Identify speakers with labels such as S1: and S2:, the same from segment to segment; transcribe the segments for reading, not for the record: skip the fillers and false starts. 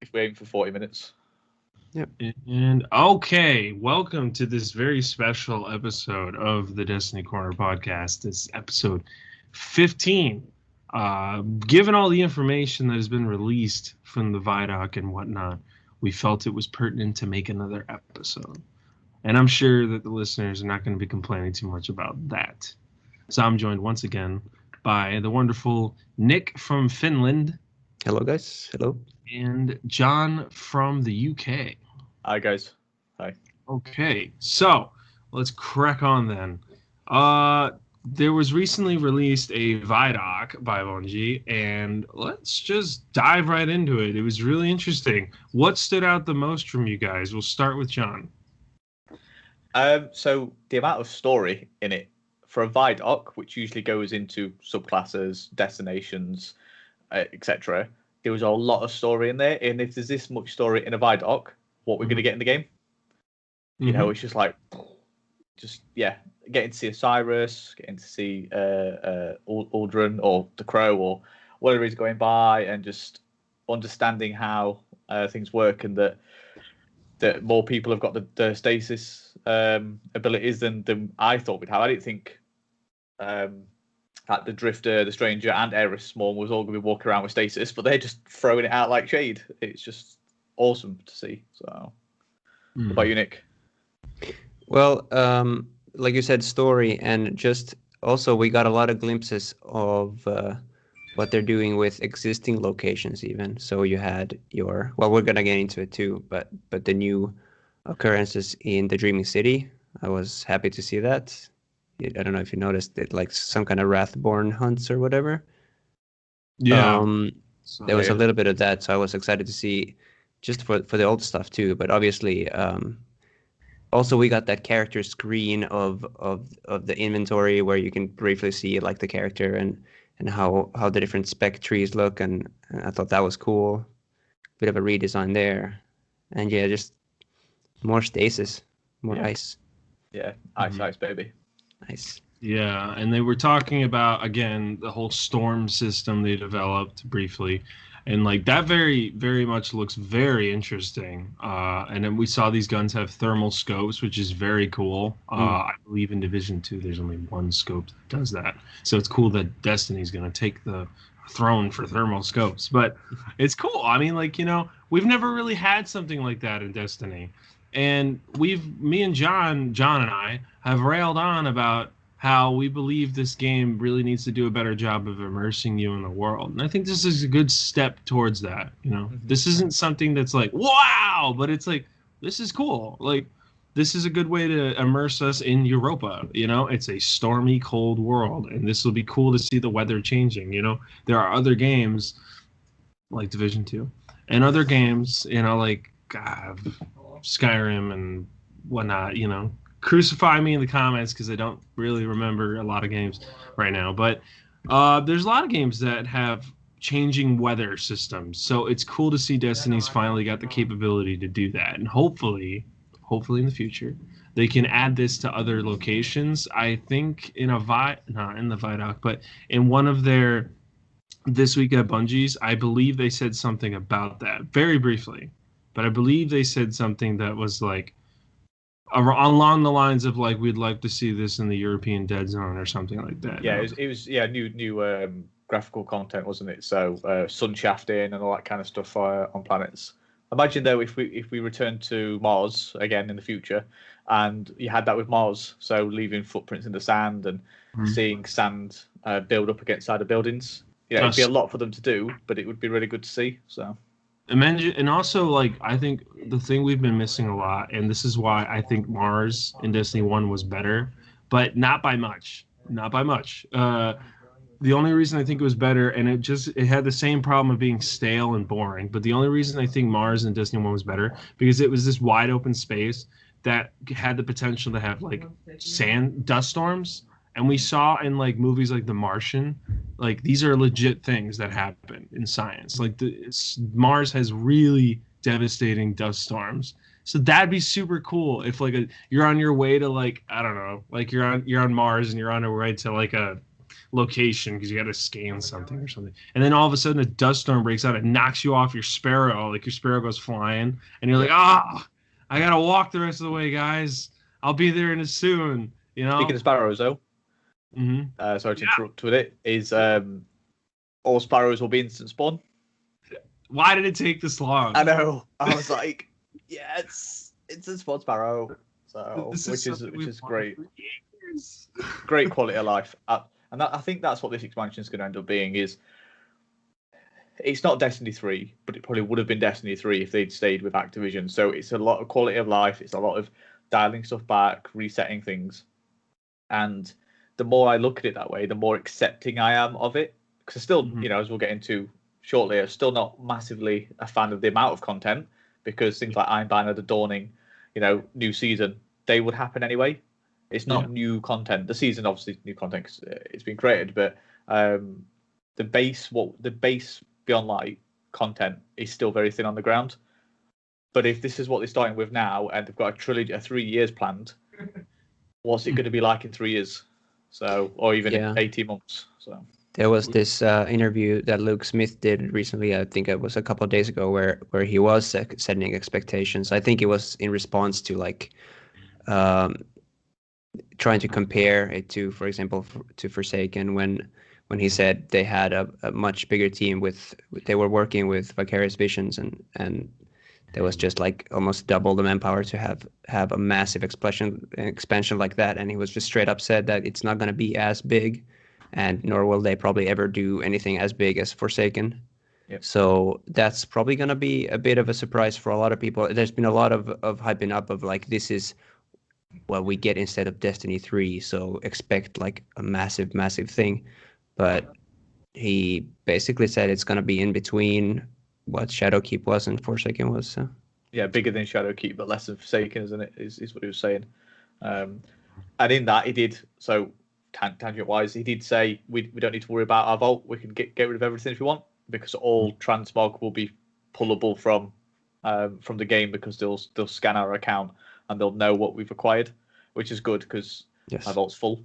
S1: if we aim for 40 minutes.
S2: Yep.
S3: And okay, welcome to this very special episode of the Destiny Corner podcast. This episode 15. Given all the information that has been released from the Vidoc and whatnot, we felt it was pertinent to make another episode. And I'm sure that the listeners are not going to be complaining too much about that. So I'm joined once again by the wonderful Nik from Finland.
S2: Hello, guys. Hello.
S3: And John from the UK.
S1: Hi, guys. Hi.
S3: Okay, so let's crack on then. There was recently released a Vidoc by Bungie, and let's just dive right into it. It was really interesting. What stood out the most from you guys? We'll start with John.
S1: So the amount of story in it for a Vidoc, which usually goes into subclasses, destinations, etc., there was a lot of story in there. And if there's this much story in a Vidoc, what we're going to get in the game? You know, it's just like, getting to see Osiris, getting to see Aldrin or the Crow or whatever he's going by, and just understanding how things work, and that more people have got the stasis abilities than I thought we'd have. I didn't think that the Drifter, the Stranger, and Eris Small was all going to be walking around with stasis, but they're just throwing it out like shade. It's just awesome to see. So, what about you, Nik?
S2: Well, like you said, story, and just also we got a lot of glimpses of what they're doing with existing locations even. So you had we're going to get into it too, but the new occurrences in the Dreaming City, I was happy to see that. I don't know if you noticed it, like some kind of Wrathborn hunts or whatever.
S3: Yeah.
S2: There was a little bit of that, so I was excited to see just for the old stuff too. But obviously, also we got that character screen of the inventory where you can briefly see like the character and how the different spec trees look, and I thought that was cool. Bit of a redesign there, and yeah, just more stasis, more ice.
S1: Yeah, ice, baby.
S2: Nice.
S3: Yeah, and they were talking about, again, the whole storm system they developed briefly. And like that very, very much looks very interesting. And then we saw these guns have thermal scopes, which is very cool. I believe in Division 2, there's only one scope that does that. So it's cool that Destiny's going to take the throne for thermal scopes. But it's cool. I mean, like, you know, we've never really had something like that in Destiny. And me and John and I have railed on about how we believe this game really needs to do a better job of immersing you in the world. And I think this is a good step towards that. You know, This isn't something that's like, wow, but it's like, this is cool. Like, this is a good way to immerse us in Europa. You know, it's a stormy, cold world, and this will be cool to see the weather changing. You know, there are other games like Division 2 and other games, you know, like Skyrim and whatnot, you know. Crucify me in the comments because I don't really remember a lot of games right now. But there's a lot of games that have changing weather systems. So it's cool to see Destiny's finally got the capability to do that. And hopefully in the future, they can add this to other locations. I think not in the Vidoc, but in one of their This Week at Bungie's, I believe they said something about that very briefly. But I believe they said something that was like along the lines of like, we'd like to see this in the European Dead Zone or something like that.
S1: Yeah, it was new graphical content, wasn't it? So sun shafting and all that kind of stuff on planets. Imagine though if we return to Mars again in the future, and you had that with Mars, so leaving footprints in the sand and seeing sand build up against side of buildings. Yeah, it'd be a lot for them to do, but it would be really good to see. So.
S3: And also, like, I think the thing we've been missing a lot, and this is why I think Mars in Destiny 1 was better, but not by much. Not by much. The only reason I think it was better, and it had the same problem of being stale and boring, but the only reason I think Mars in Destiny 1 was better, because it was this wide open space that had the potential to have, like, dust storms. And we saw in like movies like The Martian, like these are legit things that happen in science. Like Mars has really devastating dust storms. So that'd be super cool if like you're on your way to like, I don't know, like you're on Mars and you're on your way to like location because you got to scan something or something, and then all of a sudden a dust storm breaks out and knocks you off your sparrow, like your sparrow goes flying, and you're like, I gotta walk the rest of the way, guys. I'll be there in soon. You know.
S1: Speaking of sparrows, though, sorry to interrupt with it. Is all sparrows will be instant spawn?
S3: Why did it take this long?
S1: I know. I was like, yeah, it's a spawn sparrow. So which is great. Great quality of life. And I think that's what this expansion is going to end up being. Is it's not Destiny 3, but it probably would have been Destiny 3 if they'd stayed with Activision. So it's a lot of quality of life. It's a lot of dialing stuff back, resetting things. And the more I look at it that way, the more accepting I am of it. Because I still, as we'll get into shortly, I'm still not massively a fan of the amount of content, because things like Iron Banner, the Dawning, new season, they would happen anyway. It's not new content. The season, obviously, new content, 'cause it's been created, but the base Beyond Light content is still very thin on the ground. But if this is what they're starting with now, and they've got a 3 years planned, what's it going to be like in 3 years? So, or even in 18 months. So
S2: there was this interview that Luke Smith did recently. I think it was a couple of days ago, where he was setting expectations. I think it was in response to like trying to compare it to, for example, to Forsaken, when he said they had a much bigger team they were working with Vicarious Visions, and there was just like almost double the manpower to have a massive expansion like that. And he was just straight up said that it's not going to be as big, and nor will they probably ever do anything as big as Forsaken.
S1: Yep.
S2: So that's probably going to be a bit of a surprise for a lot of people. There's been a lot of hyping up of like, this is what we get instead of Destiny 3, so expect like a massive thing. But he basically said it's going to be in between what Shadowkeep was and Forsaken was. So.
S1: Yeah, bigger than Shadowkeep, but less than Forsaken, isn't it? Is what he was saying. And in that, he did, so tangent-wise, he did say, we don't need to worry about our vault. We can get rid of everything if we want, because all transmog will be pullable from the game, because they'll scan our account and they'll know what we've acquired, which is good, because my vault's full.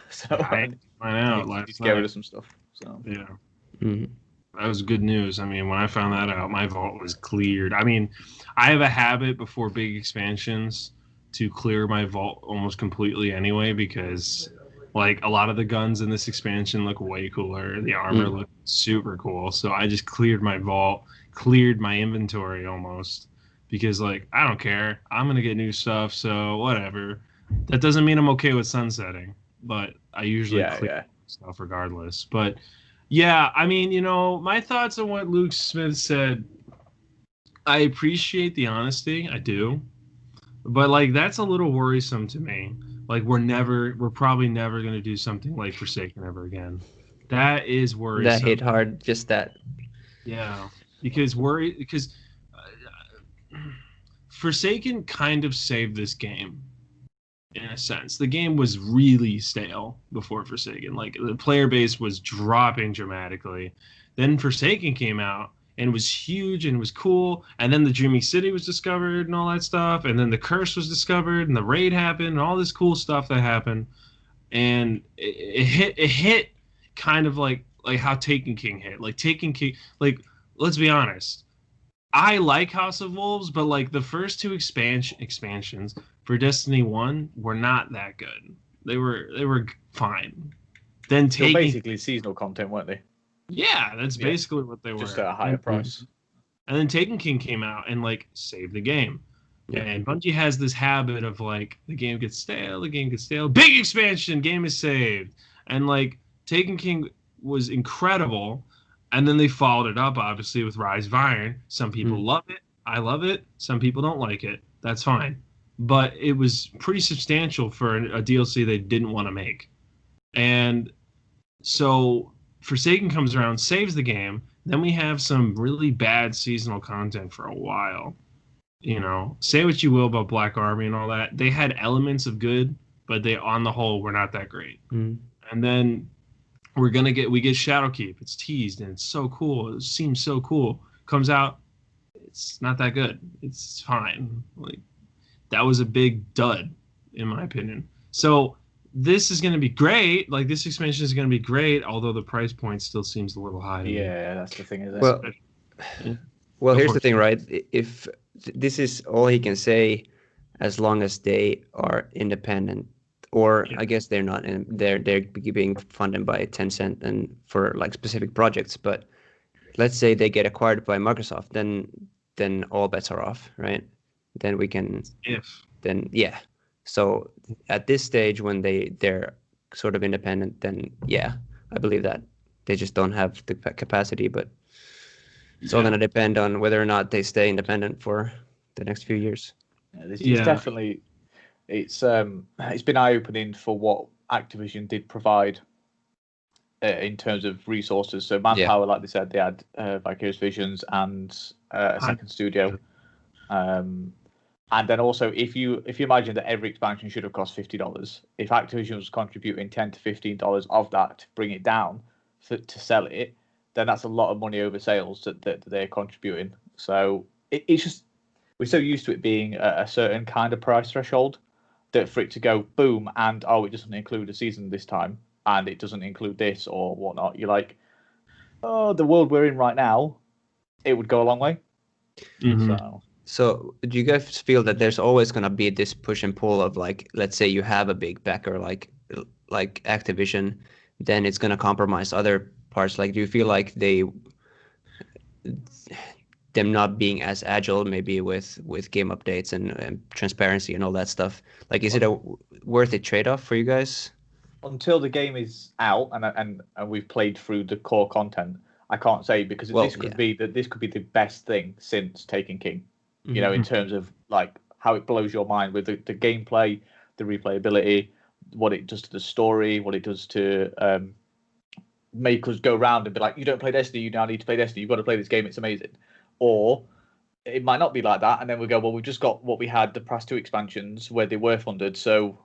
S1: So
S3: I know.
S1: Just get rid of some stuff. So
S3: yeah.
S2: Mm-hmm.
S3: That was good news. I mean, when I found that out, my vault was cleared. I mean, I have a habit before big expansions to clear my vault almost completely anyway, because like a lot of the guns in this expansion look way cooler. The armor looked super cool. So I just cleared my vault, cleared my inventory almost, because like, I don't care. I'm going to get new stuff. So whatever. That doesn't mean I'm okay with sunsetting, but I usually clear stuff regardless. But yeah, I mean, my thoughts on what Luke Smith said, I appreciate the honesty. I do. But like, that's a little worrisome to me. Like, we're probably never going to do something like Forsaken ever again. That is worrisome.
S2: That hit hard, just that.
S3: Yeah, because Forsaken kind of saved this game. In a sense, the game was really stale before Forsaken. Like, the player base was dropping dramatically. Then Forsaken came out and was huge and was cool. And then the Dreaming City was discovered and all that stuff. And then the Curse was discovered and the raid happened and all this cool stuff that happened. And it hit kind of like how Taken King hit. Like Taken King, like, let's be honest. I like House of Wolves, but like the first two expansions for Destiny 1 were not that good. They were fine. Then
S1: Taken, basically seasonal content, weren't they?
S3: Yeah, that's basically what they were.
S1: Just at a higher price.
S3: And then Taken King came out and like saved the game. Yeah. And Bungie has this habit of like, the game gets stale, big expansion, game is saved. And like Taken King was incredible. And then they followed it up, obviously, with Rise of Iron. Some people love it. I love it. Some people don't like it. That's fine. But it was pretty substantial for a DLC they didn't want to make. And so Forsaken comes around, saves the game. Then we have some really bad seasonal content for a while. Say what you will about Black Army and all that. They had elements of good, but they, on the whole, were not that great. And then we get Shadowkeep. It's teased and it's so cool. It seems so cool. Comes out, it's not that good. It's fine. Like, that was a big dud, in my opinion. So this is going to be great. Like, this expansion is going to be great, although the price point still seems a little high to me.
S1: Yeah, that's the thing, isn't it?
S2: Well,
S3: Go
S2: here's
S3: for
S2: the
S3: it.
S2: thing, right? If this is all he can say, as long as they are independent, or
S3: Yeah.
S2: I guess they're not, and they're being funded by Tencent and for like specific projects. But let's say they get acquired by Microsoft, then all bets are off, right? Then we can, then yeah. So at this stage, when they're sort of independent, then yeah, I believe that they just don't have the capacity, but it's all going to depend on whether or not they stay independent for the next few years.
S1: It's definitely, it's been eye-opening for what Activision did provide in terms of resources. So manpower, like they said, they had Vicarious Visions and a second studio. And then also, if you imagine that every expansion should have cost $50, if Activision was contributing $10 to $15 of that to bring it down to sell it, then that's a lot of money over sales that they're contributing. So it's just, we're so used to it being a certain kind of price threshold that for it to go boom and it doesn't include a season this time and it doesn't include this or whatnot, you're like, oh, the world we're in right now, it would go a long way.
S3: Mm-hmm.
S2: So do you guys feel that there's always going to be this push and pull of, like, let's say you have a big backer like Activision, then it's going to compromise other parts? Like, do you feel like them not being as agile maybe with game updates and transparency and all that stuff, like, is it a worth it trade-off for you guys?
S1: Until the game is out and we've played through the core content, I can't say, because this could be the best thing since Taken King. You know, in terms of like how it blows your mind with the gameplay, the replayability, what it does to the story, what it does to make us go around and be like, you don't play Destiny, you now need to play Destiny, you've got to play this game, it's amazing. Or it might not be like that, and then we go, well, we've just got what we had the past 2 expansions where they were funded, so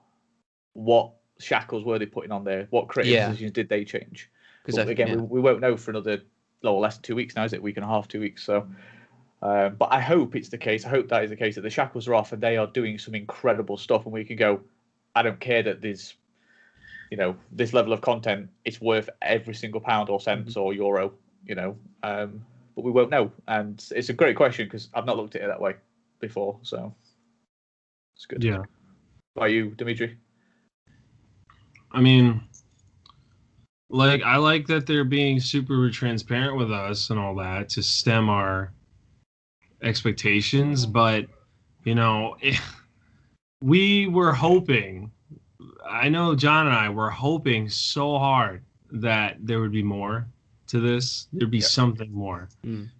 S1: what shackles were they putting on there? What creative decisions did they change? Because again, we won't know for another less than 2 weeks now, is it? Week and a half, 2 weeks. So, but I hope it's the case. I hope that is the case, that the shackles are off and they are doing some incredible stuff, and we can go, I don't care that there's, this level of content, it's worth every single pound or cents or euro, but we won't know. And it's a great question because I've not looked at it that way before. So it's good.
S3: Yeah.
S1: By you, Dimitri?
S3: I mean, like, I like that they're being super transparent with us and all that to stem our expectations, but we were hoping, I know John and I were hoping so hard that there would be more to this, there'd be something more,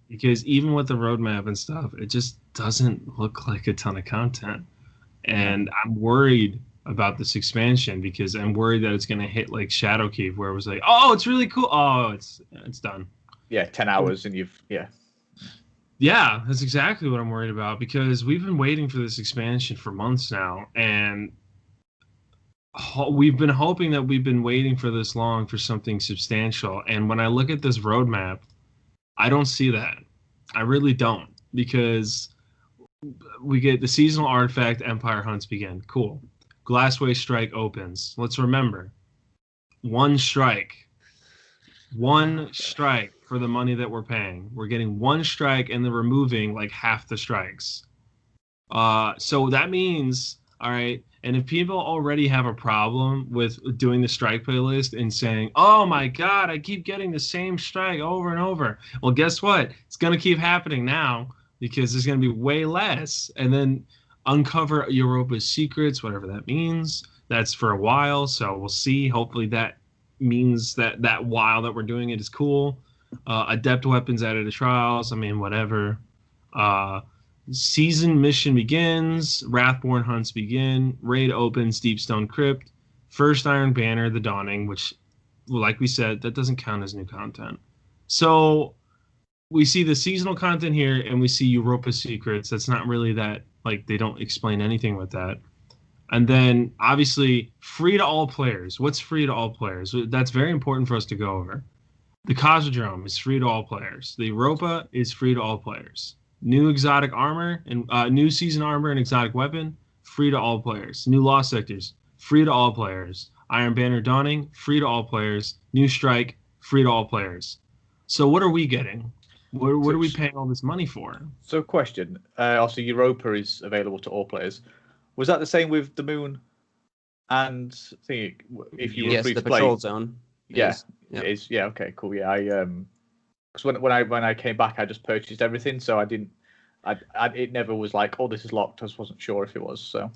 S3: because even with the roadmap and stuff, it just doesn't look like a ton of content, and I'm worried about this expansion because I'm worried that it's going to hit like Shadowkeep, where it was like, oh, it's really cool, oh, it's done.
S1: 10 hours and you've
S3: Yeah, that's exactly what I'm worried about, because we've been waiting for this expansion for months now, and we've been hoping that we've been waiting for this long for something substantial. And when I look at this roadmap, I don't see that. I really don't, because we get the seasonal artifact, Empire Hunts begin. Cool. Glassway Strike opens. Let's remember, one strike for the money that we're paying. We're getting one strike and they're removing like half the strikes. So that means, all right, and if people already have a problem with doing the strike playlist and saying, oh my God, I keep getting the same strike over and over. Well, guess what? It's going to keep happening now, because there's going to be way less. And then uncover Europa's secrets, whatever that means. That's for a while. So we'll see. Hopefully that means that while that we're doing it is cool. Adept weapons added to trials. I mean, whatever. Season mission begins. Wrathborn hunts begin. Raid opens. Deepstone Crypt. First Iron Banner, The Dawning, which, like we said, that doesn't count as new content. So we see the seasonal content here, and we see Europa's secrets. That's not really that, like, they don't explain anything with that. And then, obviously, free to all players. What's free to all players? That's very important for us to go over. The Cosmodrome is free to all players. The Europa is free to all players. New exotic armor and new season armor and exotic weapon, free to all players. New lost sectors, free to all players. Iron Banner Dawning, free to all players. New Strike, free to all players. So what are we getting? What are we paying all this money for?
S1: So, question. Also, Europa is available to all players. Was that the same with the Moon? And if you were free
S2: the
S1: to play,
S2: patrol zone.
S1: it is. Yeah. Okay. Cool. Yeah. Because when I came back, I just purchased everything, so I didn't. It never was like, oh, this is locked. I just wasn't sure if it was. So,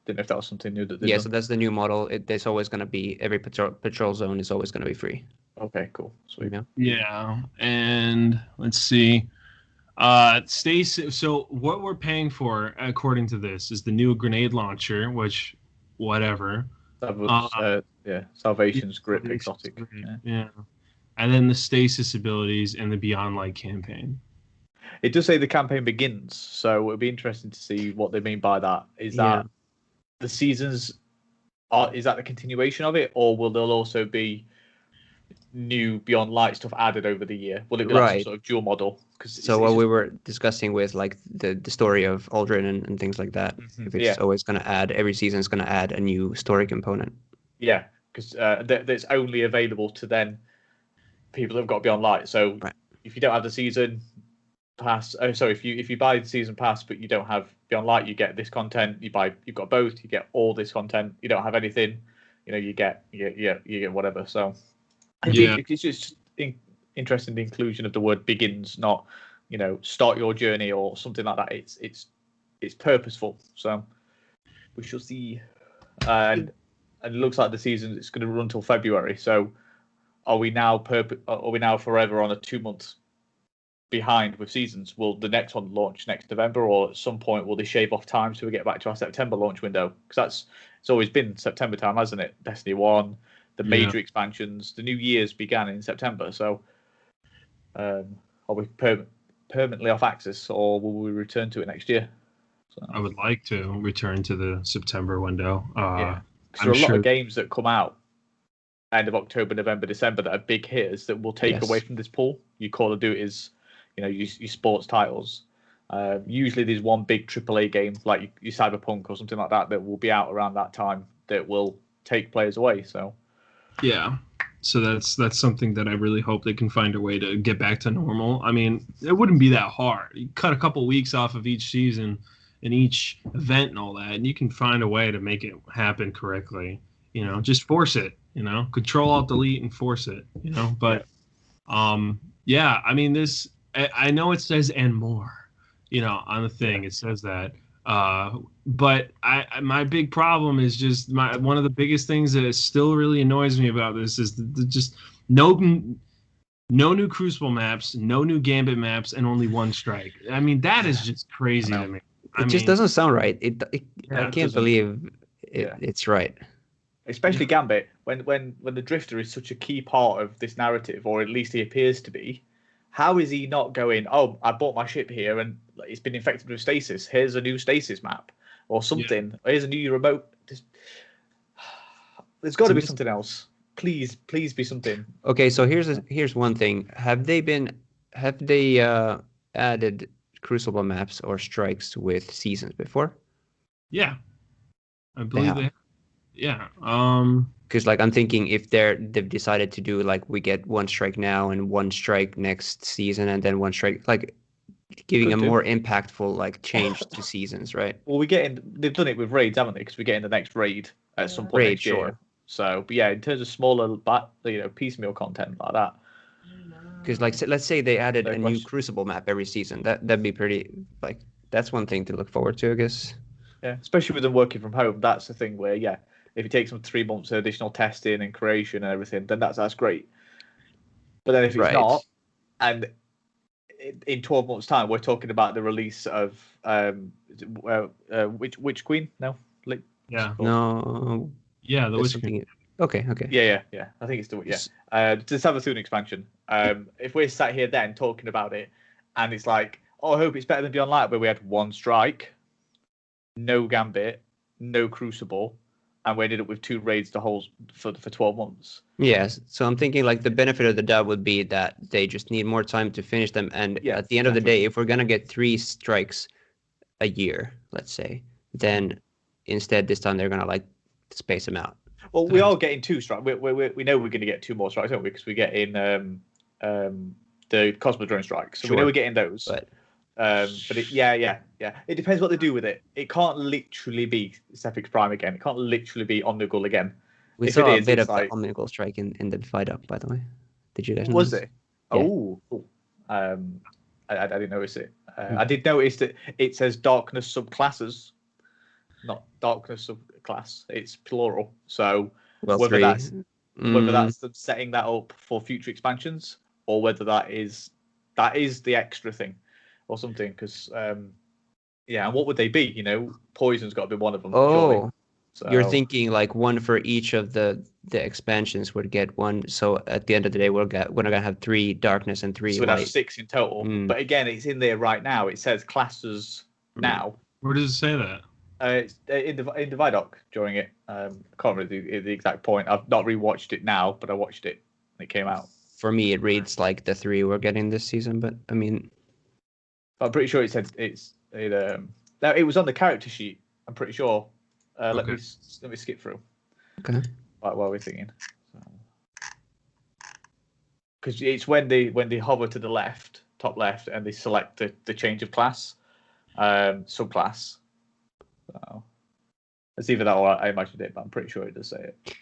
S1: didn't know if that was something new that.
S2: So that's the new model. There's always going to be every patrol zone is always going to be free.
S1: Okay. Cool. Sweet.
S3: Yeah. And let's see. Stasis. So what we're paying for, according to this, is the new grenade launcher, which, whatever.
S1: That was, Salvation's grip exotic.
S3: Yeah. And then the stasis abilities and the Beyond Light campaign.
S1: It does say the campaign begins, so it'll be interesting to see what they mean by that. Is that the seasons? Is that the continuation of it, or will there also be new Beyond Light stuff added over the year? Will it be like some sort of dual model?
S2: So what we were discussing with like the story of Aldrin and things like that, if it's always going to add, every season is going to add a new story component. Yeah,
S1: because that's only available to then people that have got Beyond Light. So if you don't have the season pass, if you buy the season pass but you don't have Beyond Light, you get this content. You've got both, you get all this content. You don't have anything, you get whatever. So I think it's just interesting the inclusion of the word begins, not start your journey or something like that. It's purposeful. So we shall see. And it looks like the season is going to run till February. So are we now forever on a 2-month behind with seasons? Will the next one launch next November, or at some point will they shave off time so we get back to our September launch window? Because it's always been September time, hasn't it? Destiny 1, the major expansions, the new years began in September. So are we permanently off axis, or will we return to it next year? So,
S3: I would like to return to the September window.
S1: Because there are a lot of games that come out end of October, November, December that are big hitters that will take away from this pool. You Call of Duty's, your sports titles. Usually there's one big AAA game like your Cyberpunk or something like that that will be out around that time that will take players away. So
S3: so that's something that I really hope they can find a way to get back to normal. I mean, it wouldn't be that hard. You cut a couple weeks off of each season and each event and all that, and you can find a way to make it happen correctly. Just force it. Control Alt Delete and force it. But I mean, this. I know it says and more. On the thing it says that. But my big problem is just one of the biggest things that still really annoys me about this is just no new Crucible maps, no new Gambit maps, and only one strike. I mean, that is just crazy to me.
S2: It just doesn't sound right. I can't believe it's right.
S1: Especially Gambit, when the Drifter is such a key part of this narrative, or at least he appears to be. How is he not going, oh, I bought my ship here and it's been infected with stasis. Here's a new stasis map or something. Here's a new remote. There's got to be something else. Please be something.
S2: Okay, so here's one thing. Have they added Crucible maps or strikes with seasons before?
S3: Yeah. I believe they have. Yeah.
S2: Because I'm thinking if they've decided to do we get one strike now and one strike next season and then one strike, giving a more impactful change to seasons, right?
S1: Well, they've done it with raids, haven't they? Because we're getting the next raid at some point next year. Sure. So, but in terms of smaller, piecemeal content like that.
S2: Because let's say they added a new Crucible map every season, that'd be pretty that's one thing to look forward to, I guess.
S1: Yeah, especially with them working from home, that's the thing where if it takes them 3 months of additional testing and creation and everything, then that's great. But then if it's not, and in 12 months' time, we're talking about the release of Witch Queen? No,
S2: no,
S3: the Witch Queen.
S2: Okay.
S1: Yeah. I think it's the Savathun expansion. If we're sat here then talking about it, and it's like, I hope it's better than Beyond Light, where we had one strike, no Gambit, no Crucible. And we ended up with 2 raids for 12 months.
S2: Yes. So I'm thinking the benefit of the doubt would be that they just need more time to finish them. And at the end of the day, if we're going to get 3 strikes a year, let's say, then instead this time they're going to space them out.
S1: Well, we are getting 2 strikes. We know we're going to get 2 more strikes, don't we? Because we're getting the Cosmodrome strikes. So we know we're getting those. But it depends what they do with it. It can't literally be Cephix Prime again. It can't literally be Omnigul again.
S2: We saw a bit of the Omnigul strike in the Vidoc, by the way. Did you guys notice?
S1: Was it?
S2: Yeah.
S1: Oh, cool. I didn't notice it. I did notice that it says Darkness subclasses, not Darkness subclass. It's plural. So whether that's them setting that up for future expansions, or whether that is the extra thing or something. Because and what would they be? Poison's got to be one of them.
S2: Oh, so you're thinking like one for each of the expansions would get one. So at the end of the day, we're gonna have 3 darkness and 3
S1: so we'd
S2: light.
S1: have 6 in total. But again, it's in there right now. It says classes now.
S3: Where does it say that?
S1: It's in the Vidoc during it. I can't remember the exact point. I've not rewatched it now, but I watched it when it came out.
S2: For me, it reads like the 3 we're getting this season, but I mean,
S1: I'm pretty sure it said it was on the character sheet. I'm pretty sure. Let me skip through.
S2: Okay.
S1: While we're thinking, because it's when they hover to the left, top left, and they select the change of class, subclass. So it's either that or I imagined it, but I'm pretty sure it does say it.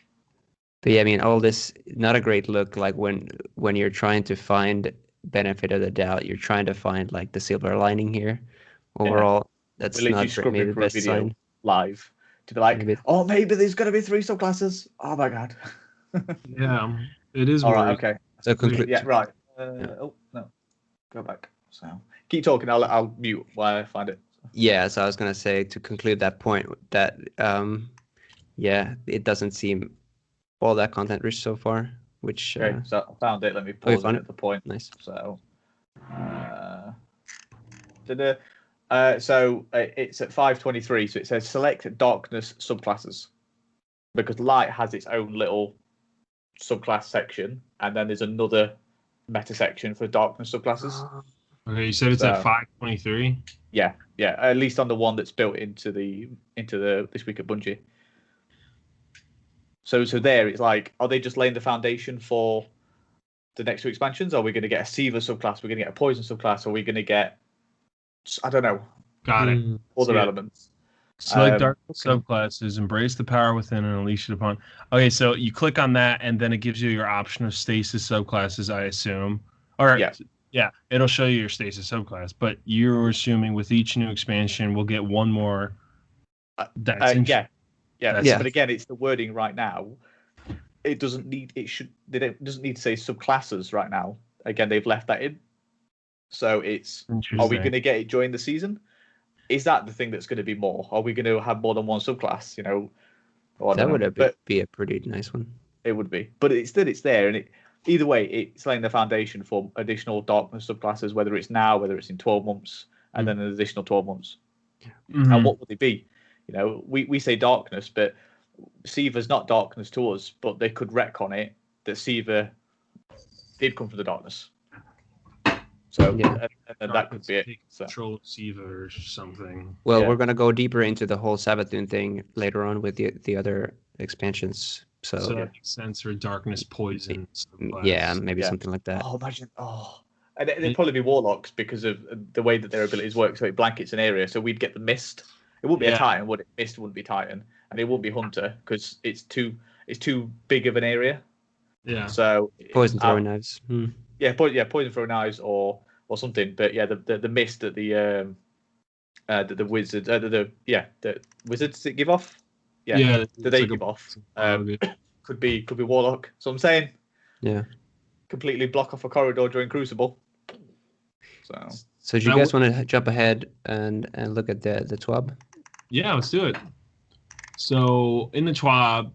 S2: But yeah, I mean, all this not a great look. Like when you're trying to find benefit of the doubt, you're trying to find like the silver lining here. Overall, that's not maybe the best sign.
S1: Live to be like, maybe there's gonna be 3 subclasses. Oh my god.
S3: Yeah, it is.
S1: All right, okay.
S2: So conclude.
S1: Yeah, right. Oh no, go back. So keep talking. I'll mute while I find it.
S2: Yeah, so I was gonna say to conclude that point that it doesn't seem all that content rich so far. Which
S1: okay, so I found it. Let me pause it at the point.
S2: Nice.
S1: So it's at 5:23. So it says select darkness subclasses because light has its own little subclass section, and then there's another meta section for darkness subclasses.
S3: Okay, you said it's at 5:23.
S1: Yeah, at least on the one that's built into the this week at Bungie. So there, it's like, are they just laying the foundation for the next 2 expansions? Are we going to get a Siva subclass? We're going to get a Poison subclass? Are we going to get, I don't know.
S3: Got it.
S1: Other elements.
S3: Select dark subclasses, embrace the power within, and unleash it upon. Okay, so you click on that, and then it gives you your option of stasis subclasses, I assume. All right. Yeah, it'll show you your stasis subclass, but you're assuming with each new expansion, we'll get one more.
S1: Yeah. But again, it's the wording right now. It doesn't need. It doesn't need to say subclasses right now. Again, they've left that in. So it's. Are we going to get it during the season? Is that the thing that's going to be more? Are we going to have more than one subclass?
S2: That would be a pretty nice one.
S1: It would be, but it's there, and either way, it's laying the foundation for additional darkness subclasses, whether it's now, whether it's in 12 months, and then an additional 12 months. Mm-hmm. And what would they be? We say darkness, but Siva's not darkness to us, but they could retcon it that Siva did come from the darkness. So and that could be it.
S3: Control of Siva or something.
S2: Well, we're going to go deeper into the whole Savathun thing later on with the other expansions. So
S3: that makes sense for darkness, poison.
S2: Yeah, maybe something like that.
S1: Oh, imagine. And they'd probably be warlocks because of the way that their abilities work. So it blankets an area. So we'd get the mist. It wouldn't be a Titan, would it? Mist wouldn't be Titan, and it wouldn't be Hunter because it's too big of an area.
S3: Yeah.
S2: So poison throwing knives.
S1: Yeah, poison throwing knives or something. But yeah, the mist that the wizards the wizards that give off. Yeah, that they give off. Could be warlock. So I'm saying.
S2: Yeah.
S1: Completely block off a corridor during Crucible.
S2: So do you guys want to jump ahead and look at the TWAB?
S3: Yeah, let's do it. So in the TWAB,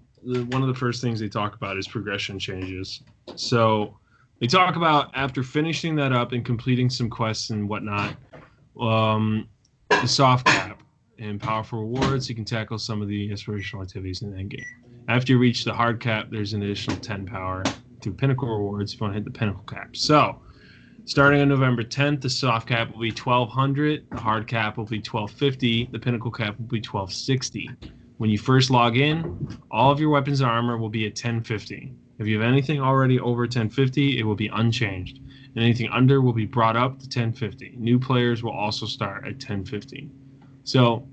S3: one of the first things they talk about is progression changes. So they talk about after finishing that up and completing some quests and whatnot, the soft cap and powerful rewards, you can tackle some of the aspirational activities in the endgame. After you reach the hard cap, there's an additional 10 power through pinnacle rewards if you want to hit the pinnacle cap. So starting on November 10th, the soft cap will be 1,200, the hard cap will be 1,250, the pinnacle cap will be 1,260. When you first log in, all of your weapons and armor will be at 1050. If you have anything already over 1050, it will be unchanged. And anything under will be brought up to 1050. New players will also start at 1050. So,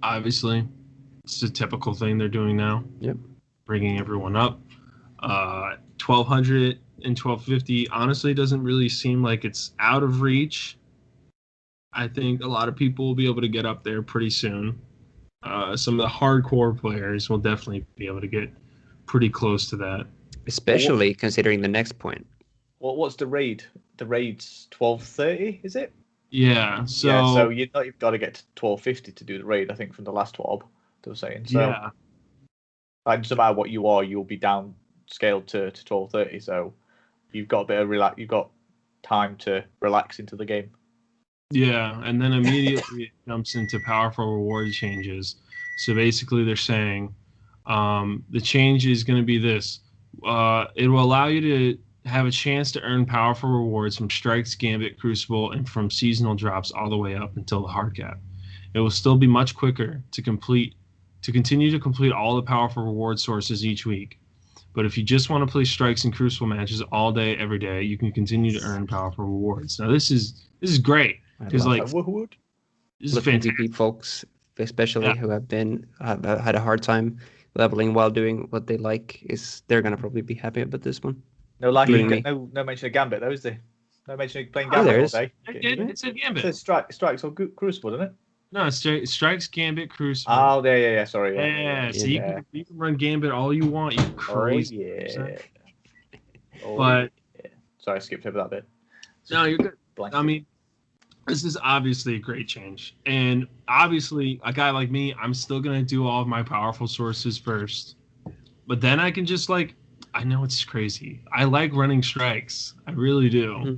S3: obviously, it's a typical thing they're doing now.
S2: Yep.
S3: Bringing everyone up. 1200 and 1250 honestly doesn't really seem like it's out of reach. I think a lot of people will be able to get up there pretty soon. Some of the hardcore players will definitely be able to get pretty close to that.
S2: Especially considering the next point.
S1: What's the raid? The raid's 1230, is it?
S3: Yeah.
S1: So you've got to get to 1250 to do the raid. I think from the last TWAB they were saying. So,
S3: yeah.
S1: Like, no matter what you are, you'll be down scaled to 1230. So you've got a bit of You've got time to relax into the game.
S3: Yeah, and then immediately it jumps into powerful reward changes. So basically, they're saying the change is going to be this. It will allow you to have a chance to earn powerful rewards from Strikes, Gambit, Crucible, and from seasonal drops all the way up until the hard cap. It will still be much quicker to continue to complete all the powerful reward sources each week. But if you just want to play Strikes and Crucible matches all day, every day, you can continue to earn powerful rewards. Now this is great because this is
S2: Looking to
S3: fantastic.
S2: keep folks, especially who have had a hard time leveling while doing what they like, they're gonna probably be happy about this one.
S1: No mention of Gambit though, is there? No mention of playing
S2: Oh, there
S1: Gambit all
S2: is.
S1: day.
S3: It said Gambit.
S1: It says Strikes or Crucible, doesn't it?
S3: No, it's Strikes, Gambit, Crucible.
S1: Oh, yeah. Sorry.
S3: Yeah, so you can run Gambit all you want, you crazy. But
S1: sorry, I skipped over that bit.
S3: No, you're good. I mean, this is obviously a great change. And obviously, a guy like me, I'm still going to do all of my powerful sources first. But then I can just, I know it's crazy. I like running Strikes. I really do.
S2: Mm-hmm.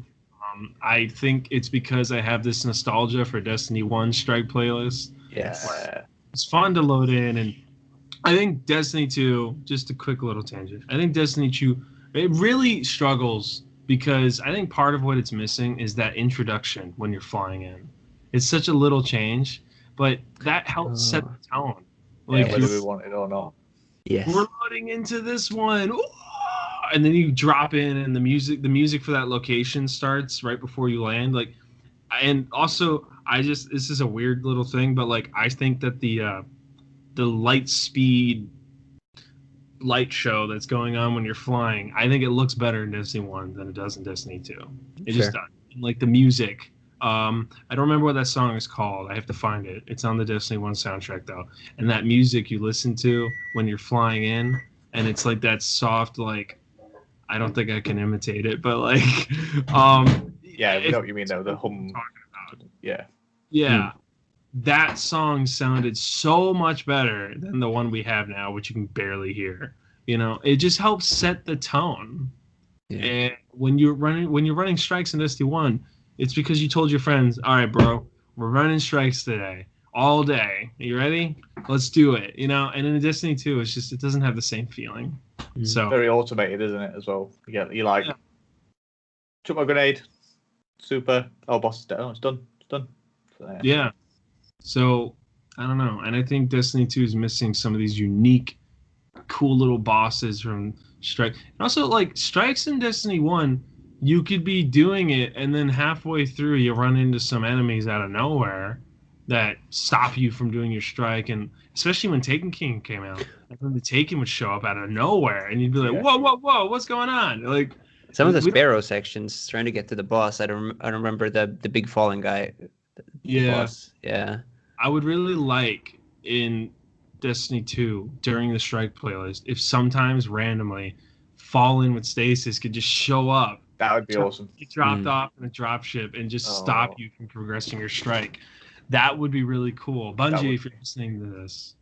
S3: I think it's because I have this nostalgia for Destiny 1 Strike playlist.
S1: Yeah.
S3: It's fun to load in. And I think Destiny 2, just a quick little tangent. I think Destiny 2, it really struggles because I think part of what it's missing is that introduction when you're flying in. It's such a little change, but that helps set the tone.
S1: Whether we want it or not.
S2: Yes.
S3: We're loading into this one. Ooh! And then you drop in and the music for that location starts right before you land. And also this is a weird little thing, but I think that the light speed light show that's going on when you're flying, I think it looks better in Destiny 1 than it does in Destiny 2. It just does. The music. I don't remember what that song is called. I have to find it. It's on the Destiny 1 soundtrack though. And that music you listen to when you're flying in, and it's that soft, I don't think I can imitate it, but
S1: yeah, we know what you mean though. The hum. Yeah.
S3: Yeah. That song sounded so much better than the one we have now, which you can barely hear. It just helps set the tone. Yeah. And when you're running Strikes in Destiny 1, it's because you told your friends, all right, bro, we're running Strikes today, all day. Are you ready? Let's do it. And in Destiny 2, it doesn't have the same feeling. So
S1: very automated, isn't it, as well? You chuck my grenade, super, boss is dead. Oh, it's done. So,
S3: yeah. So, I don't know. And I think Destiny 2 is missing some of these unique, cool little bosses from Strike. And also, Strikes in Destiny 1, you could be doing it, and then halfway through, you run into some enemies out of nowhere that stop you from doing your strike. And especially when Taken King came out, when the Taken would show up out of nowhere, and you'd be like, whoa, what's going on?
S2: Some of the Sparrow sections trying to get to the boss. I don't remember the big falling guy. Boss. Yeah. I
S3: would really like in Destiny 2 during the Strike playlist if sometimes randomly Fallen with Stasis could just show up.
S1: That would be awesome.
S3: He dropped off in a dropship and just stop you from progressing your strike. That would be really cool. Bungie, if you're listening to this.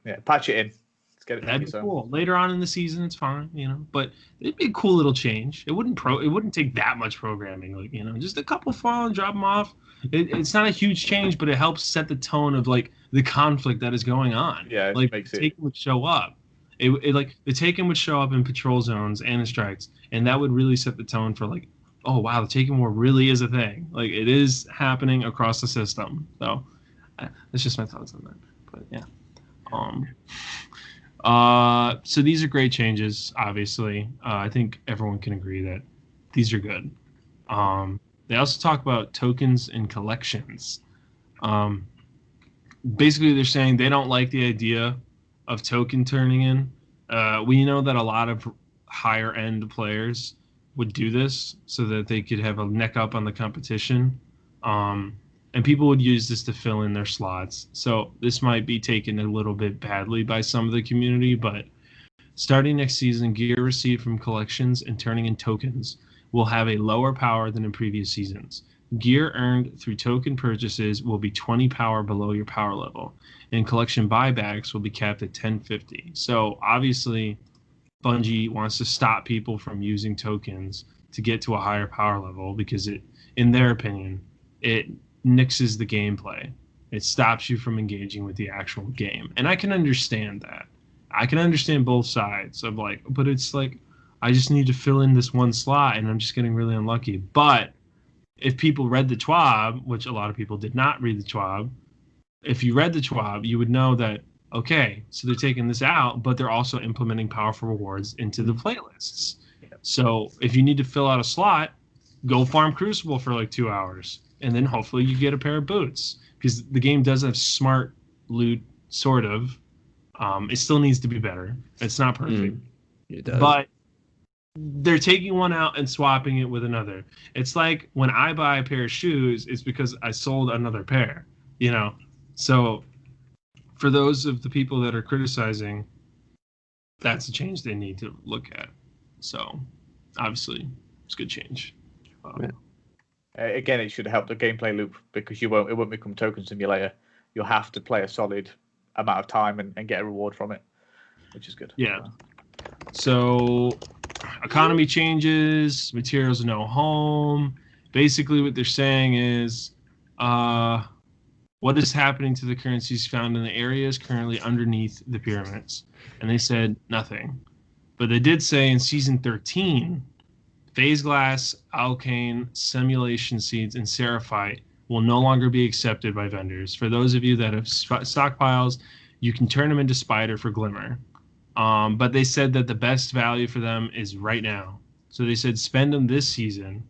S1: Yeah, patch it in. Let's get it.
S3: That'd be cool. Later on in the season, it's fine, but it'd be a cool little change. It wouldn't take that much programming, just a couple fall and drop them off. It's not a huge change, but it helps set the tone of the conflict that is going on.
S1: Yeah, it makes it.
S3: Taken would show up. The Taken would show up in patrol zones and in strikes, and that would really set the tone for oh wow, the Taken War really is a thing. It is happening across the system. So that's just my thoughts on that. But yeah. Um, so these are great changes, obviously. I think everyone can agree that these are good. They also talk about tokens and collections. Um, Basically, they're saying they don't like the idea of token turning in. We know that a lot of higher end players would do this so that they could have a neck up on the competition. And people would use this to fill in their slots. So this might be taken a little bit badly by some of the community, but starting next season, gear received from collections and turning in tokens will have a lower power than in previous seasons. Gear earned through token purchases will be 20 power below your power level, and collection buybacks will be capped at 1050. So obviously, Bungie wants to stop people from using tokens to get to a higher power level because it, in their opinion, it nixes the gameplay. It stops you from engaging with the actual game. And I can understand that. I can understand both sides of like, but it's like, I just need to fill in this one slot and I'm just getting really unlucky. But if people read the TWAB, which a lot of people did not read the TWAB, if you read the TWAB, you would know that, okay, so they're taking this out, but they're also implementing powerful rewards into the playlists. So if you need to fill out a slot, go farm Crucible for like 2 hours, and then hopefully you get a pair of boots. Because the game does have smart loot, sort of. It still needs to be better. It's not perfect.
S2: It does.
S3: But they're taking one out and swapping it with another. It's like when I buy a pair of shoes, it's because I sold another pair, you know? So for those of the people that are criticizing, that's a change they need to look at. So obviously, it's a good change.
S1: Again, it should help the gameplay loop because it won't become Token Simulator. You'll have to play a solid amount of time and get a reward from it, which is good.
S3: Yeah. So economy changes, materials no home. Basically, what they're saying is, what is happening to the currencies found in the areas currently underneath the pyramids? And they said nothing. But they did say in Season 13, phase glass, alkane, simulation seeds, and seraphite will no longer be accepted by vendors. For those of you that have stockpiles, you can turn them into spider for glimmer. But they said that the best value for them is right now. So they said spend them this season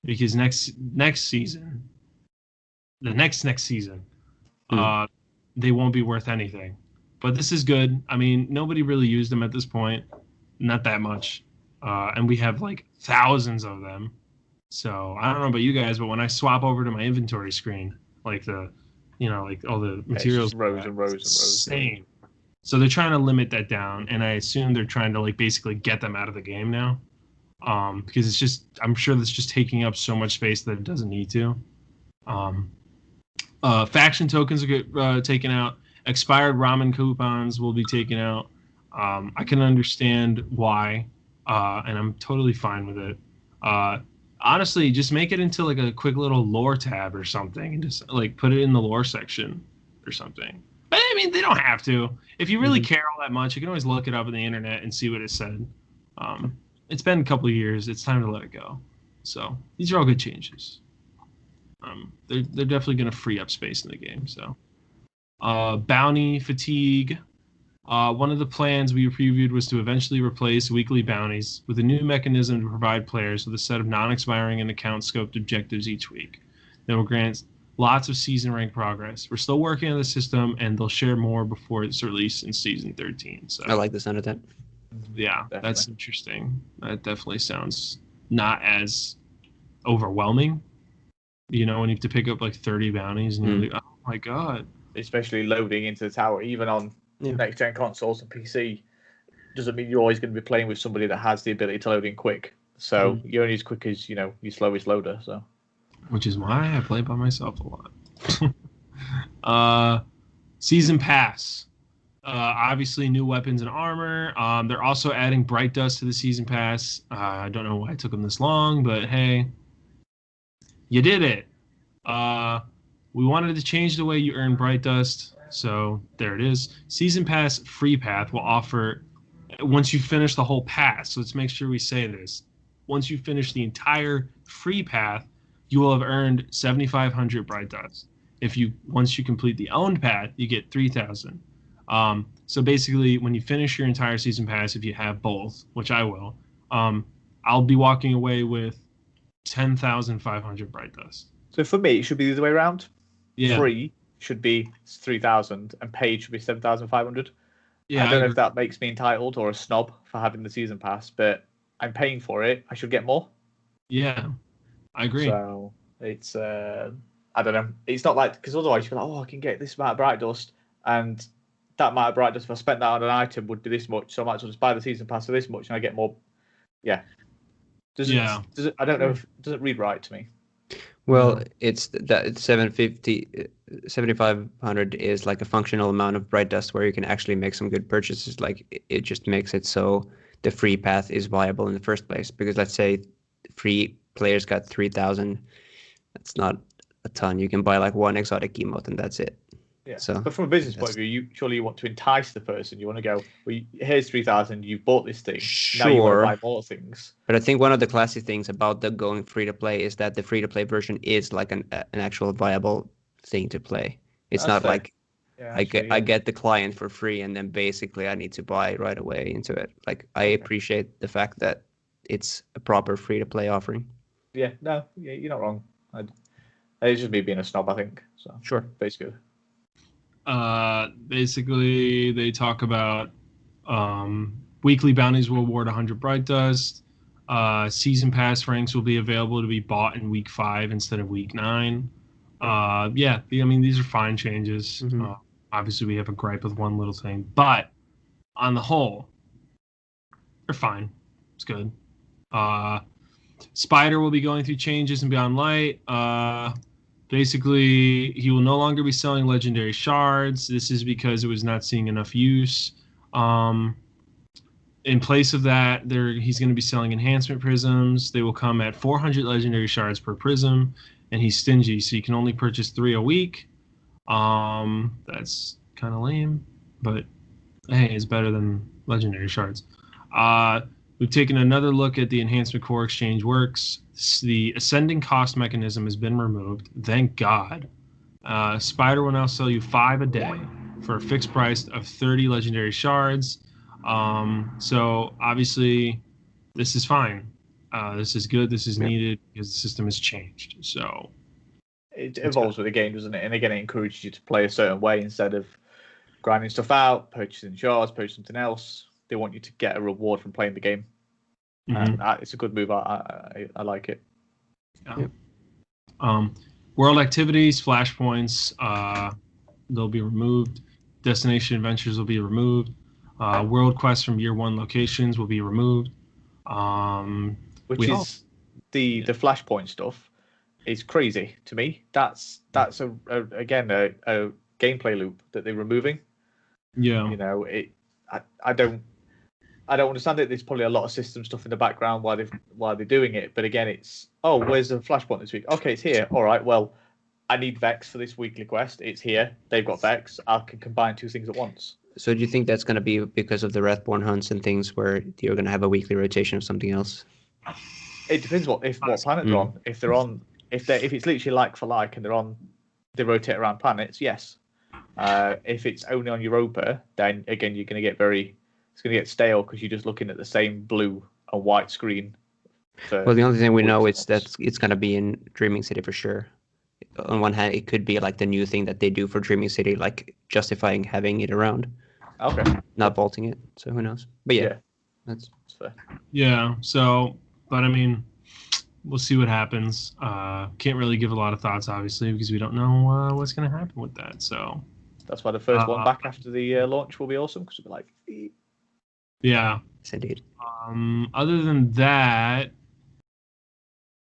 S3: because next season, the next season, they won't be worth anything. But this is good. I mean, nobody really used them at this point. Not that much. And we have like thousands of them. So I don't know about you guys, but when I swap over to my inventory screen, like like all the materials,
S1: rows and rows and rows.
S3: Same. So they're trying to limit that down, and I assume they're trying to like basically get them out of the game now, because it's just, I'm sure that's just taking up so much space that it doesn't need to. Faction tokens will get taken out. Expired ramen coupons will be taken out. I can understand why, and I'm totally fine with it. Honestly, just make it into like a quick little lore tab or something, and just like put it in the lore section or something. But I mean, they don't have to. If you really care all that much, you can always look it up on the internet and see what it said. It's been a couple of years. It's time to let it go. So these are all good changes. They're definitely going to free up space in the game. So bounty fatigue. One of the plans we previewed was to eventually replace weekly bounties with a new mechanism to provide players with a set of non-expiring and account-scoped objectives each week that will grant lots of season rank progress. We're still working on the system, and they'll share more before it's released in Season 13. So
S2: I like the sound of that.
S3: Yeah,
S1: Definitely.
S3: That's interesting. That definitely sounds not as overwhelming. You know, when you have to pick up like 30 bounties, and you're like, oh my god.
S1: Especially loading into the tower, even on next-gen consoles and PC, doesn't mean you're always going to be playing with somebody that has the ability to load in quick. So you're only as quick as, your slowest loader. So,
S3: which is why I play by myself a lot. Season Pass. Obviously, new weapons and armor. They're also adding Bright Dust to the Season Pass. I don't know why it took them this long, but hey, you did it. We wanted to change the way you earn Bright Dust. So there it is. Season Pass Free Path will offer, once you finish the whole pass, so let's make sure we say this. Once you finish the entire free path, you will have earned 7,500 Bright Dust. Once you complete the owned path, you get 3,000. So basically, when you finish your entire season pass, if you have both, which I will, I'll be walking away with 10,500 bright dust.
S1: So for me, it should be the other way around.
S3: Yeah.
S1: Free should be 3,000 and paid should be 7,500.
S3: Yeah,
S1: I don't know if that makes me entitled or a snob for having the season pass, but I'm paying for it. I should get more.
S3: Yeah, I agree.
S1: So it's I don't know. It's not like, because otherwise you're like, oh, I can get this amount of bright dust, and that amount of bright dust, if I spent that on an item, would be this much. So I might as well just buy the season pass for this much, and I get more. Yeah. Does it? I don't know if does it read right to me.
S2: Well, it's that 7,500 is like a functional amount of bright dust where you can actually make some good purchases. Like it just makes it so the free path is viable in the first place. Because let's say free players got 3,000, that's not a ton. You can buy like one exotic emote and that's it.
S1: Yeah.
S2: So,
S1: but from a business point of view, you want to entice the person. You want to go, well, here's 3,000. You've bought this thing.
S2: Sure.
S1: Now you want to buy more things.
S2: But I think one of the classy things about the going free to play is that the free to play version is like an actual viable thing to play. It's
S1: That's
S2: not
S1: fair.
S2: like I get the client for free and then basically I need to buy right away into it. Like I appreciate the fact that it's a proper free to play offering.
S1: Yeah, no, you're not wrong. It's just me being a snob, I think. So
S2: Sure,
S1: basically.
S3: Basically, they talk about weekly bounties will award 100 bright dust. Season pass ranks will be available to be bought in week 5 instead of week 9. I mean, these are fine changes.
S2: Mm-hmm.
S3: Obviously, we have a gripe with one little thing, but on the whole, they're fine. It's good. Spider will be going through changes in Beyond Light. Basically, he will no longer be selling legendary shards. This is because it was not seeing enough use. In place of that, he's going to be selling enhancement prisms. They will come at 400 legendary shards per prism, and he's stingy, so you can only purchase 3 a week. That's kind of lame, but hey, it's better than legendary shards. We've taken another look at the enhancement core exchange works. The ascending cost mechanism has been removed. Thank God. Spider will now sell you 5 a day for a fixed price of 30 legendary shards. So obviously this is fine. This is good. This is needed because the system has changed. So
S1: it evolves with the game, doesn't it? And again, it encourages you to play a certain way instead of grinding stuff out, purchasing shards, purchasing something else. They want you to get a reward from playing the game.
S3: Mm-hmm.
S1: And it's a good move. I like it.
S3: Yeah. World activities, flashpoints, they'll be removed. Destination adventures will be removed. World quests from year 1 locations will be removed.
S1: Which is the flashpoint stuff is crazy to me. That's again a gameplay loop that they're removing.
S3: Yeah.
S1: You know, I don't understand it. There's probably a lot of system stuff in the background why they're doing it. But again, it's where's the flashpoint this week? Okay, it's here. All right, well, I need Vex for this weekly quest. It's here. They've got Vex. I can combine 2 things at once.
S2: So do you think that's going to be because of the Wrathborn hunts and things where you're going to have a weekly rotation of something else?
S1: It depends what planet they're on. If it's literally like for like and they rotate around planets, yes. If it's only on Europa, then again you're going to get it's going to get stale because you're just looking at the same blue and white screen.
S2: Well, the only thing we know is that it's going to be in Dreaming City for sure. On one hand, it could be like the new thing that they do for Dreaming City, like justifying having it around.
S1: Okay.
S2: Not bolting it, so who knows? But yeah. That's
S1: fair.
S3: Yeah, so, but I mean, we'll see what happens. Can't really give a lot of thoughts, obviously, because we don't know what's going to happen with that. So
S1: that's why the first one back after the launch will be awesome, because it'll be like...
S3: Yeah.
S2: Yes, indeed.
S3: Other than that,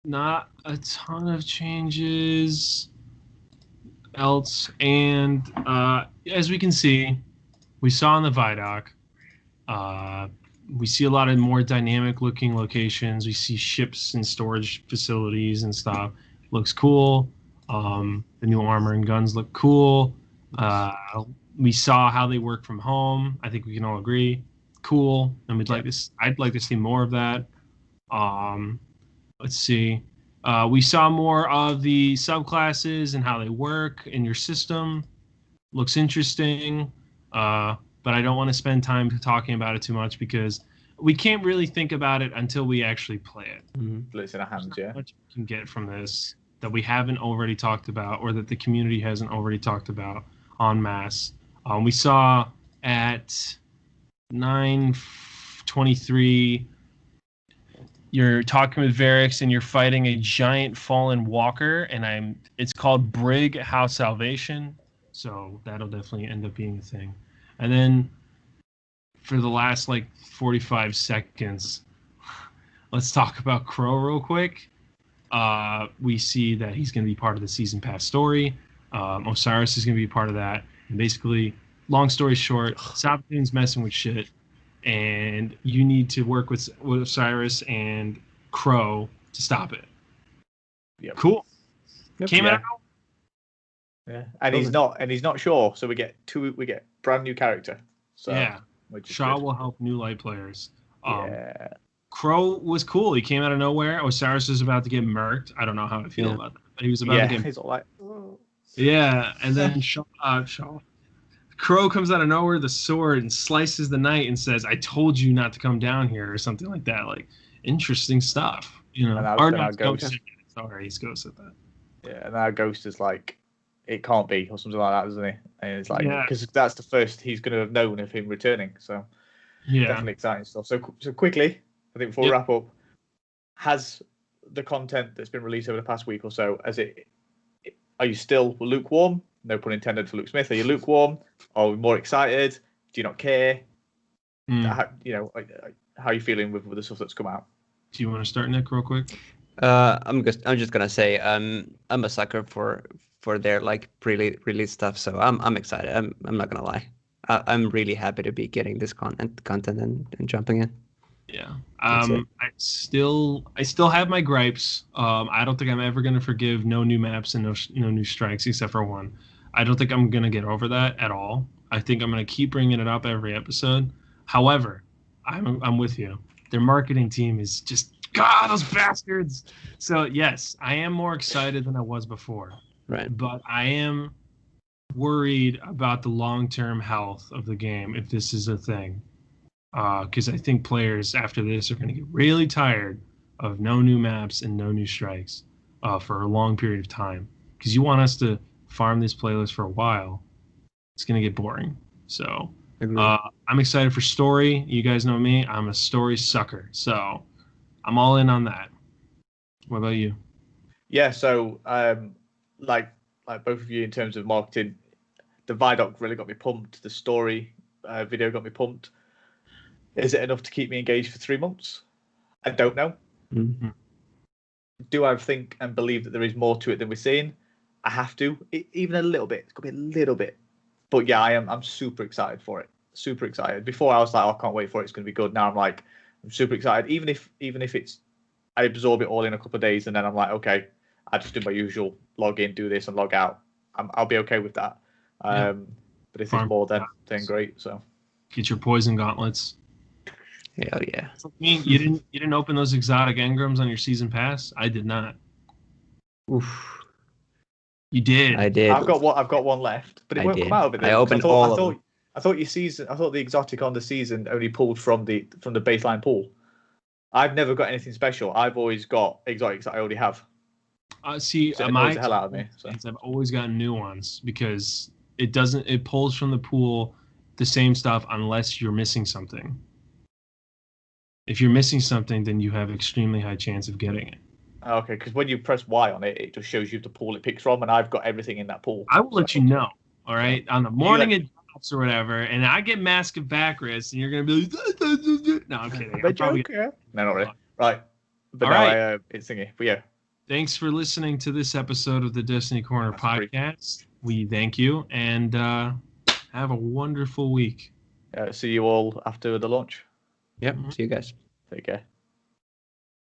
S3: not a ton of changes else. And as we can see, we saw in the Vidoc, we see a lot of more dynamic looking locations. We see ships and storage facilities and stuff. Looks cool. The new armor and guns look cool. We saw how they work from home. I think we can all agree. Cool. And I'd like to see more of that. Let's see. We saw more of the subclasses and how they work in your system. Looks interesting. but I don't want to spend time talking about it too much because we can't really think about it until we actually play it.
S2: Mm-hmm.
S1: It's in our hands, yeah.
S3: Much we can get from this that we haven't already talked about, or that the community hasn't already talked about en masse. We saw at 9:23, you're talking with Varix and you're fighting a giant fallen walker, and it's called Brig House Salvation, so that'll definitely end up being a thing. And then for the last 45 seconds, let's talk about Crow real quick. We see that he's going to be part of the season pass story. Osiris is going to be part of that. And basically, long story short, Sabathun's messing with shit, and you need to work with Osiris and Crow to stop it.
S1: Yep.
S3: Cool.
S2: Yep.
S3: Came out.
S1: Yeah, and he's not sure, so we get brand new character. So
S3: Yeah, Shaw
S1: good.
S3: will help new light players.
S1: Yeah.
S3: Crow was cool. He came out of nowhere. Osiris was about to get murked. I don't know how I feel about that, but he was about to get.
S1: He's all like, oh.
S3: Yeah, and then Shaw. Crow comes out of nowhere, the sword, and slices the knight and says, "I told you not to come down here," or something like that. Interesting stuff,
S1: And
S3: our Ghost. Sorry, he's Ghost at that.
S1: Yeah, and our Ghost is like, it can't be, or something like that, isn't he? And it's like, because that's the first he's going to have known of him returning. So, definitely exciting stuff. So quickly, I think before we wrap up, has the content that's been released over the past week or so, are you still lukewarm? No pun intended for Luke Smith. Are you lukewarm? Are we more excited? Do you not care? How are you feeling with the stuff that's come out?
S3: Do you want to start, Nick, real quick?
S2: I'm just gonna say I'm a sucker for their pre-release stuff, so I'm excited. I'm not gonna lie. I'm really happy to be getting this content and jumping in.
S3: Yeah. I still have my gripes. I don't think I'm ever gonna forgive no new maps and no new strikes except for one. I don't think I'm gonna get over that at all. I think I'm gonna keep bringing it up every episode. However, I'm with you. Their marketing team is just those bastards. So yes, I am more excited than I was before.
S2: Right.
S3: But I am worried about the long-term health of the game if this is a thing. Because I think players after this are going to get really tired of no new maps and no new strikes for a long period of time. Because you want us to farm this playlist for a while, it's going to get boring. So I'm excited for story. You guys know me. I'm a story sucker. So I'm all in on that. What about you?
S1: Yeah, so like both of you in terms of marketing, the Vidoc really got me pumped. The story video got me pumped. Is it enough to keep me engaged for 3 months? I don't know.
S2: Mm-hmm.
S1: Do I think and believe that there is more to it than we're seeing? I have to, even a little bit. It's got to be a little bit. But yeah, I'm super excited for it. Super excited. Before I was like, I can't wait for it. It's going to be good. Now I'm like, I'm super excited. Even if it's, I absorb it all in a couple of days, and then I'm like, okay, I just do my usual log in, do this, and log out. I'll be okay with that. But if it's more, then great. So
S3: get your poison gauntlets.
S2: Hell yeah!
S3: I mean, you didn't open those exotic engrams on your season pass. I did not.
S2: Oof.
S3: You did.
S2: I did.
S1: I've got one left, but it won't come out of it.
S2: I opened all of them.
S1: I thought the exotic on the season only pulled from the baseline pool. I've never got anything special. I've always got exotics that I already have.
S3: See,
S1: so it annoys the hell out of me. So.
S3: I've always gotten new ones because it pulls from the pool the same stuff unless you're missing something. If you're missing something, then you have extremely high chance of getting it.
S1: Okay, because when you press Y on it, it just shows you the pool it picks from, and I've got everything in that pool.
S3: I will let you know, all right? On the morning it drops or whatever, and I get Mask of Backrest, and you're going to be like, no, I'm kidding.
S1: No, not really. Right. But
S3: all right.
S1: It's thingy. But yeah.
S3: Thanks for listening to this episode of the Destiny Corner podcast. We thank you, and have a wonderful week.
S1: See you all after the launch.
S2: Yep. See you guys.
S1: Take care.